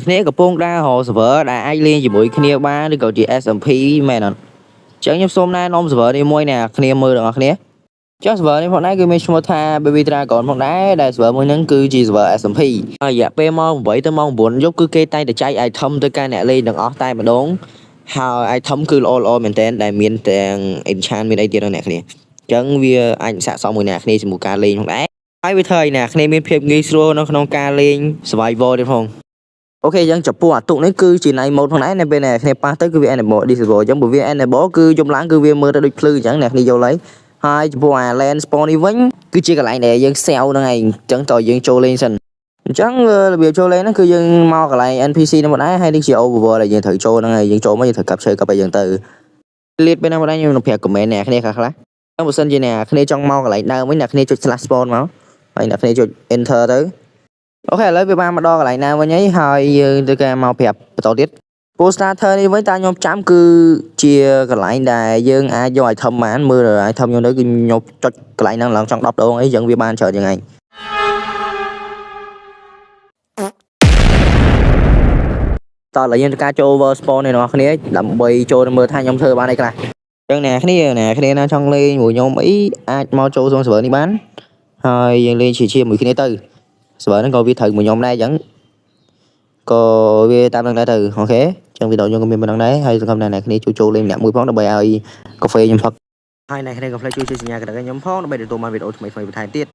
គ្នាកំពុងដើររក server ដែលអាចលេងជាមួយគ្នាបានឬក៏ជា SMP មែនអត់អញ្ចឹងខ្ញុំសូមណែនាំ server នេះមួយអ្នកគ្នាមើលទាំងអស់គ្នាចុះ server នេះផងដែរគឺមានឈ្មោះថា Baby Dragon ផងដែរដែល server មួយហ្នឹងគឺជា server SMP រយៈពេលម៉ោង8ទៅម៉ោង9យប់គឺគេតែងតែចែក item ទៅកាន់អ្នកលេងទាំងអស់តែម្ដងហើយ item គឺល្អមែនតើដែលមានទាំង enchant មានអីទៀតអ្នកគ្នាអញ្ចឹងវាអាចស័ក្តិសមមួយអ្នកគ្នាជាមួយការលេងផងដែរហើយវាធ្វើឲ្យអ្នកគ្នាមានភាពងាយស្រួលនៅក្នុងការលេង survival ទៀតផងអូខេអញ្ចឹងចំពោះអាទុកនេះគឺជា night mode ផងដែរនៅពេលអ្នកគ្នាប៉ះទៅគឺវា enable disable អញ្ចឹងបើវា enable គឺយំឡើងគឺវាមើលទៅដូចភ្លឺអញ្ចឹងអ្នកគ្នាយល់ហើយចំពោះអា land spawn នេះវិញគឺជាកន្លែងដែលយើងសាវហ្នឹងឯងអញ្ចឹងតើយើងចូលលេងសិនអញ្ចឹងរបៀបចូលលេងហ្នឹងគឺយើងមកកន្លែង NPC ហ្នឹងមកដែរហើយនេះជា overworld ដែលយើងត្រូវចូលហ្នឹងហើយយើងចូលមកយើងត្រូវកាប់ឈើកាប់អីយ៉ាងទៅលៀតពេលណាមកដែរខ្ញុំនឹងប្រាប់ comment អ្នកគ្នាខ្លះៗអញ្ចឹងបើសិនជាអ្នកគ្នាចង់មកកន្លែងដើមវិញអ្នកគ្នាចុច slash spawn មកហើយអ្នកគ្នាចុច enter ទៅអូខេឥឡូវវាបានមកដល់កន្លែងណាវិញហើយយើងទៅការមកប្រាប់បន្តទៀត Post starter នេះវិញតាខ្ញុំចាំគឺជាកន្លែងដែលយើងអាចយក item បានមើល item ខ្ញុំទៅគឺខ្ញុំចុចកន្លែងហ្នឹងឡើងចង់10ដងអីចឹងវាបានច្រើនយ៉ាងហ្នឹងតោះឥឡូវយើងទៅការចូល over spawn នេះអ្នកគ្នាដើម្បីចូលទៅមើលថាខ្ញុំធ្វើបានអីខ្លះអញ្ចឹងអ្នកគ្នាណាចង់លេងមួយខ្ញុំអីអាចមកចូលក្នុង server នេះបានហើយយើងលេងជាមួយគ្នាទៅ server ហ្នឹងក៏វាត្រូវមួយខ្ញុំដែរអញ្ចឹងក៏វាតាមនឹងដែរទៅអូខេអញ្ចឹងវីដេអូខ្ញុំក៏មានប៉ុណ្្នឹងដែរហើយសង្ឃឹមថាអ្នកគ្នាចូលលេងម្នាក់មួយផងដើម្បីឲ្យកាហ្វេខ្ញុំផឹកហើយអ្នកគ្នាក៏ផ្លេចជួយសញ្ញាកណ្ដឹងខ្ញុំផងដើម្បីទទួលបានវីដេអូថ្មីៗបន្ថែមទៀត